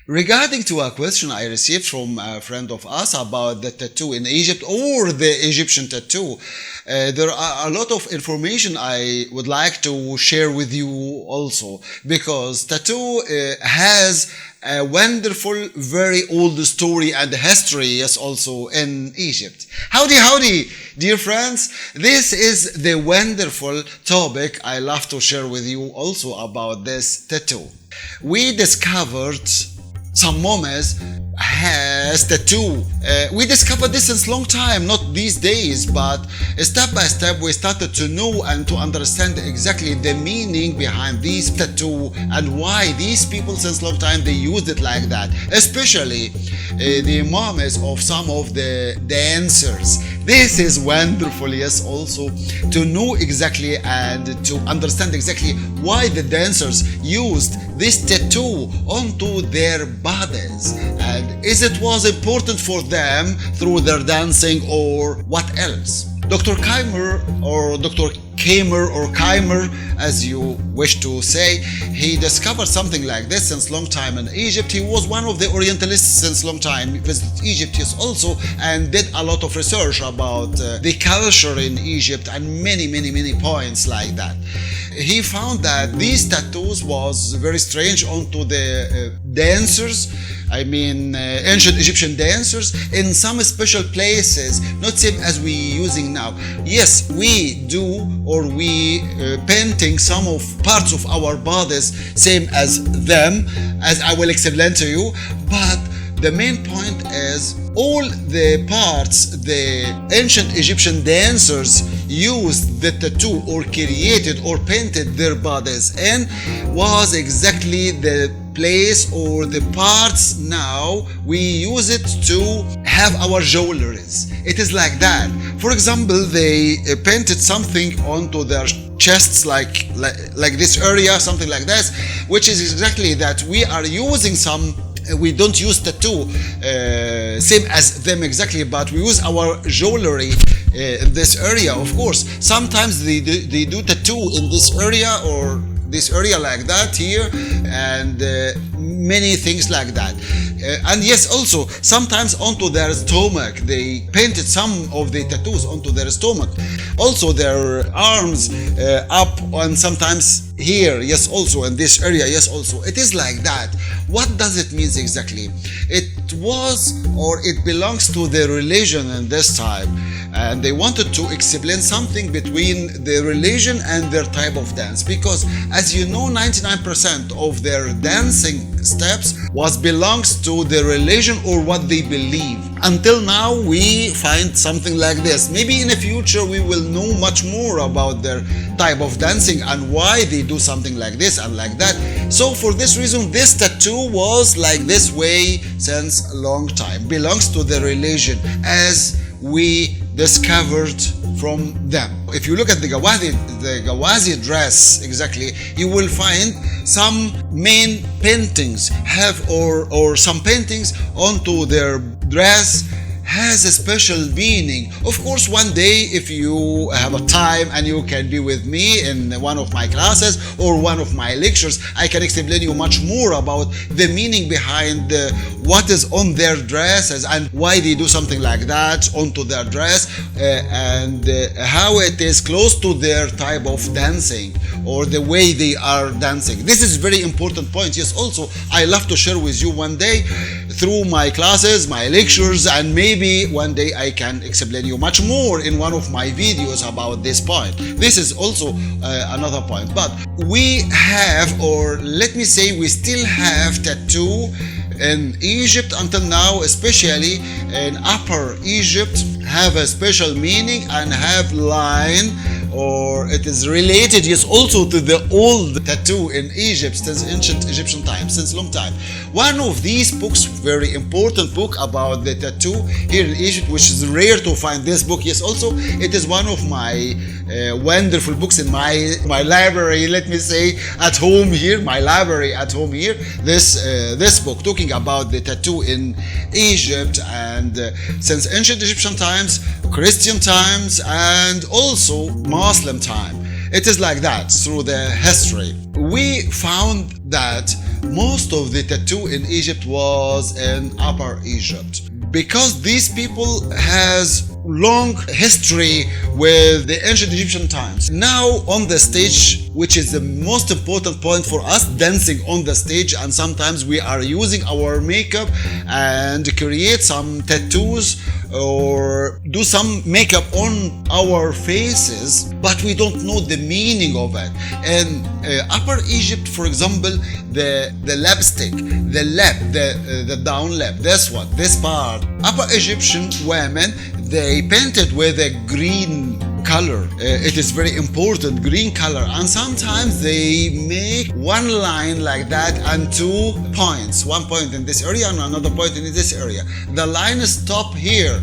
Regarding to a question I received from a friend of us about the tattoo in Egypt or the Egyptian tattoo, there are a lot of information I would like to share with you also, because tattoo has a wonderful, very old story and history, yes, also in Egypt. Howdy, howdy, dear friends. This is the wonderful topic I love to share with you also about this tattoo. We discovered some mummies has tattoo. We discovered this since long time, not these days, but step by step we started to know and to understand exactly the meaning behind these tattoo and why these people since long time they used it like that, especially the mummies of some of the dancers. This is wonderful, yes, also to know exactly and to understand exactly why the dancers used this tattoo onto their bodies, and is it was important for them through their dancing or what else. Dr. Keimer or Dr. Kamer or Keimer, as you wish to say, he discovered something like this since long time in Egypt. He was one of the orientalists since long time. He visited Egypt, yes, also, and did a lot of research about the culture in Egypt and many points like that. He found that these tattoos was very strange onto the dancers, I mean ancient Egyptian dancers, in some special places, not same as we using now. Yes, we do, or we painting some of parts of our bodies same as them, as I will explain to you, but the main point is all the parts the ancient Egyptian dancers used the tattoo or created or painted their bodies in was exactly the place or the parts now we use it to have our jewelries. It is like that. For example, they painted something onto their chests like this area, something like this, which is exactly that we are using some. We don't use tattoo same as them exactly, but we use our jewelry in this area. Of course, sometimes they do tattoo in this area or this area like that here, and many things like that. And yes, also sometimes onto their stomach they painted some of the tattoos onto their stomach, also their arms up, and sometimes here, yes, also in this area, yes, also. It is like that. What does it mean exactly? It was, or it belongs to the religion in this time, and they wanted to explain something between the religion and their type of dance, because as you know, 99% of their dancing steps belongs to the religion or what they believe. Until now we find something like this. Maybe in the future we will know much more about their type of dancing and why they do something like this and like that. So for this reason, this tattoo was like this way since a long time, belongs to the religion as we discovered from them. If you look at the Ghawazi dress exactly, you will find some main paintings have or some paintings onto their dress has a special meaning. Of course, one day if you have a time and you can be with me in one of my classes or one of my lectures, I can explain you much more about the meaning behind what is on their dresses and why they do something like that onto their dress, and how it is close to their type of dancing or the way they are dancing. This is very important point. Yes, also I love to share with you one day through my classes, my lectures, and maybe one day I can explain you much more in one of my videos about this point. This is also another point. But we have, or let me say we still have tattoo in Egypt until now, especially in Upper Egypt, have a special meaning and have line, or it is related, yes, also to the old tattoo in Egypt since ancient Egyptian times, since long time. One of these books, very important book about the tattoo here in Egypt, which is rare to find this book, yes, also it is one of my wonderful books in my library, let me say, at home here, my library at home here. This book talking about the tattoo in Egypt and since ancient Egyptian times, Christian times, and also Muslim time. It is like that through the history. We found that most of the tattoo in Egypt was in Upper Egypt, because these people has long history with the ancient Egyptian times. Now on the stage, which is the most important point for us, dancing on the stage, and sometimes we are using our makeup and create some tattoos or do some makeup on our faces, but we don't know the meaning of it. In Upper Egypt, for example, the lipstick, the lip, the down lip, this part, Upper Egyptian women, they painted with a green color. It is very important, green color, and sometimes they make one line like that and 2 points, one point in this area and another point in this area. The line stop here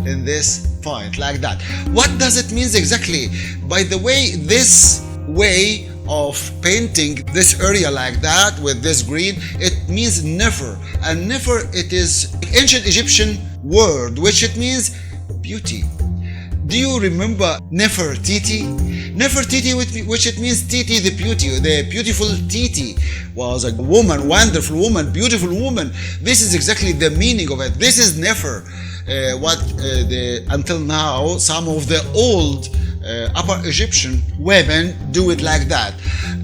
in this point, like that. What does it mean exactly? By the way, this way of painting this area like that with this green, it means nefer, and nefer, it is ancient Egyptian word which it means beauty. Do you remember Nefertiti? Nefertiti, which it means Titi, the beauty, the beautiful Titi, was a woman, wonderful woman, beautiful woman. This is exactly the meaning of it. This is Nefer. Until now, some of the old Upper Egyptian women do it like that,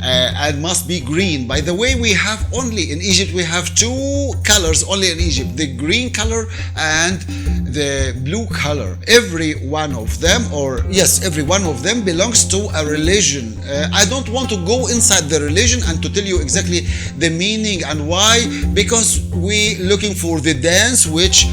and must be green. By the way, we have only in Egypt, we have 2 colors only in Egypt, the green color and the blue color. Every one of them, or yes, every one of them belongs to a religion. I don't want to go inside the religion and to tell you exactly the meaning and why, because we looking for the dance which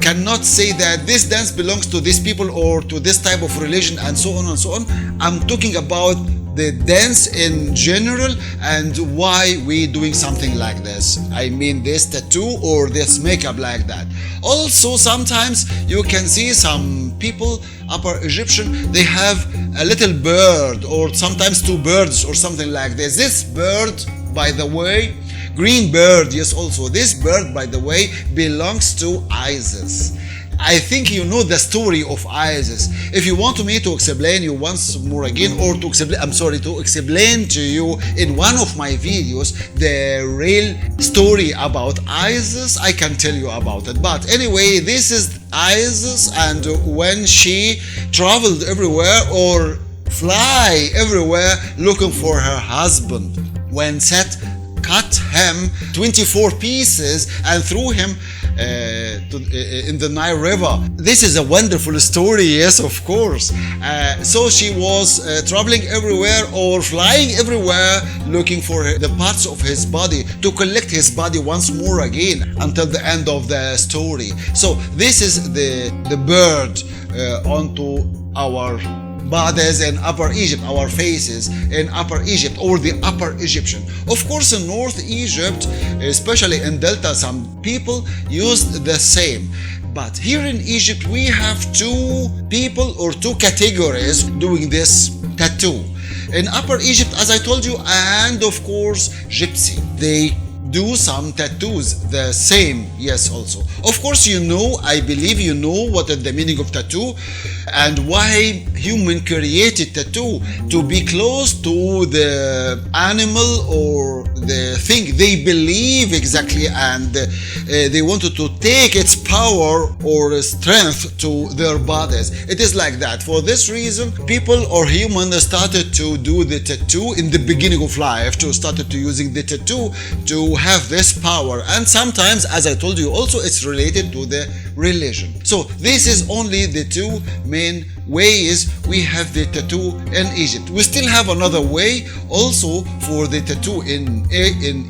cannot say that this dance belongs to these people or to this type of religion and so on and so on. I'm talking about the dance in general and why we doing something like this. I mean this tattoo or this makeup like that. Also, sometimes you can see some people, Upper Egyptian, they have a little bird or sometimes 2 birds or something like this. This bird, by the way, green bird, yes, also this bird, by the way, belongs to Isis. I think you know the story of Aziz. If you want me to explain you once more again, or to explain to you in one of my videos the real story about Aziz, I can tell you about it. But anyway, this is Aziz, and when she traveled everywhere or fly everywhere looking for her husband, when Set cut him 24 pieces and threw him in the Nile River. This is a wonderful story, yes, of course. So she was traveling everywhere or flying everywhere looking for the parts of his body to collect his body once more again until the end of the story. So this is the bird onto our bodies in Upper Egypt, our faces in Upper Egypt, or the Upper Egyptian. Of course, in North Egypt, especially in Delta, some people used the same. But here in Egypt, we have 2 people or 2 categories doing this tattoo. In Upper Egypt, as I told you, and of course, Gypsy. They do some tattoos the same, yes, also. Of course, you know, I believe you know what is the meaning of tattoo and why human created tattoo, to be close to the animal or the thing they believe exactly, and they wanted to take its power or strength to their bodies. It is like that. For this reason, people or humans started to do the tattoo in the beginning of life, to started to using the tattoo to have this power. And sometimes, as I told you also, it's related to the religion. So this is only the 2 main ways we have the tattoo in Egypt. We still have another way also for the tattoo in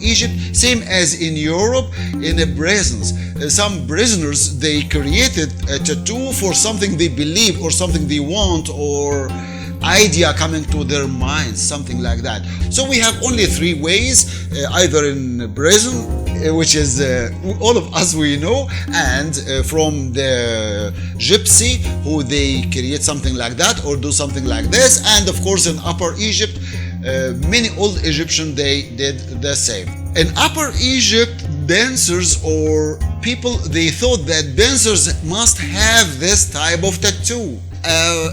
Egypt, same as in Europe, in the prisons. Some prisoners, they created a tattoo for something they believe or something they want or idea coming to their minds, something like that. So we have only 3 ways, either in prison, which is all of us we know, and from the gypsy, who they create something like that or do something like this, and of course in Upper Egypt, many old Egyptians, they did the same. In Upper Egypt, dancers or people, they thought that dancers must have this type of tattoo.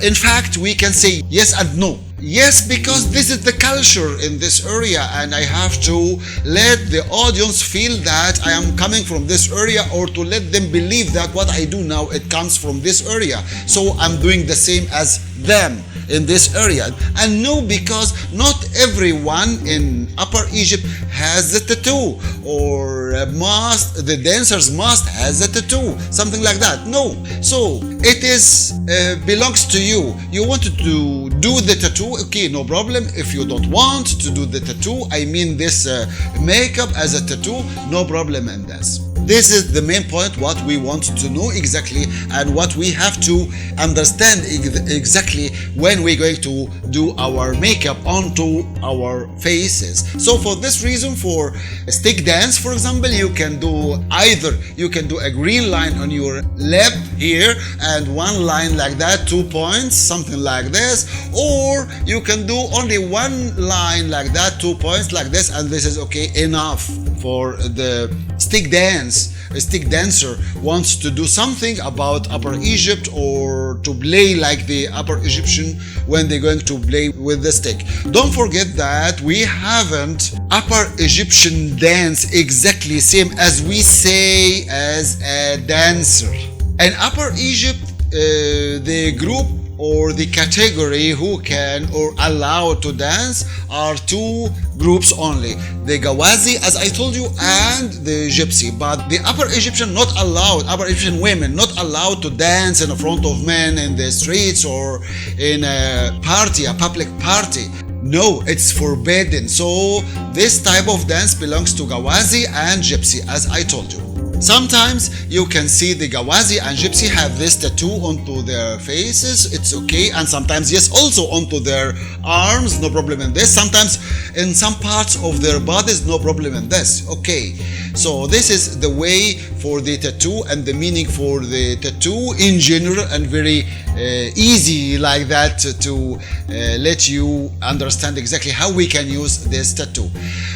In fact, we can say yes and no. Yes, because this is the culture in this area, and I have to let the audience feel that I am coming from this area, or to let them believe that what I do now, it comes from this area. So I'm doing the same as them in this area. And no, because not everyone in Upper Egypt has a tattoo, or the dancers must has a tattoo, something like that. No. So it is belongs to you. You want to do the tattoo, okay, no problem. If you don't want to do the tattoo, I mean this makeup as a tattoo, no problem in this. This is the main point, what we want to know exactly, and what we have to understand exactly when we're going to do our makeup onto our faces. So for this reason, for stick dance, for example, you can do a green line on your lip here, and one line like that, 2 points, something like this, or you can do only one line like that, 2 points like this, and this is okay enough for the stick dance. A stick dancer wants to do something about Upper Egypt, or to play like the Upper Egyptian when they're going to play with the stick. Don't forget that we haven't Upper Egyptian dance exactly same as we say as a dancer. In Upper Egypt, the group or the category who can or allowed to dance are two groups only: the Ghawazi, as I told you, and the Gypsy. But the Upper Egyptian not allowed, Upper Egyptian women not allowed to dance in front of men in the streets or in a party, a public party. No, it's forbidden. So this type of dance belongs to Ghawazi and Gypsy, as I told you. Sometimes you can see the Ghawazi and Gypsy have this tattoo onto their faces, it's okay, and sometimes yes, also onto their arms, no problem in this. Sometimes in some parts of their bodies, no problem in this, okay. So this is the way for the tattoo and the meaning for the tattoo in general, and very easy like that to let you understand exactly how we can use this tattoo.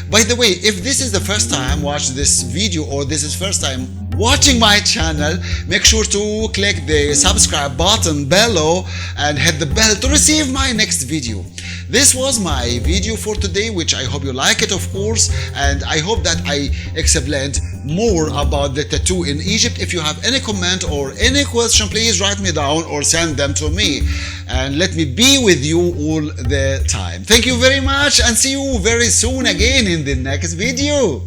By the way, if this is the first time watch this video, or this is first time watching my channel, make sure to click the subscribe button below and hit the bell to receive my next video. This was my video for today, which I hope you like it, of course, and I hope that I explained more about the tattoo in Egypt. If you have any comment or any question, please write me down or send them to me, and let me be with you all the time. Thank you very much, and see you very soon again in the next video.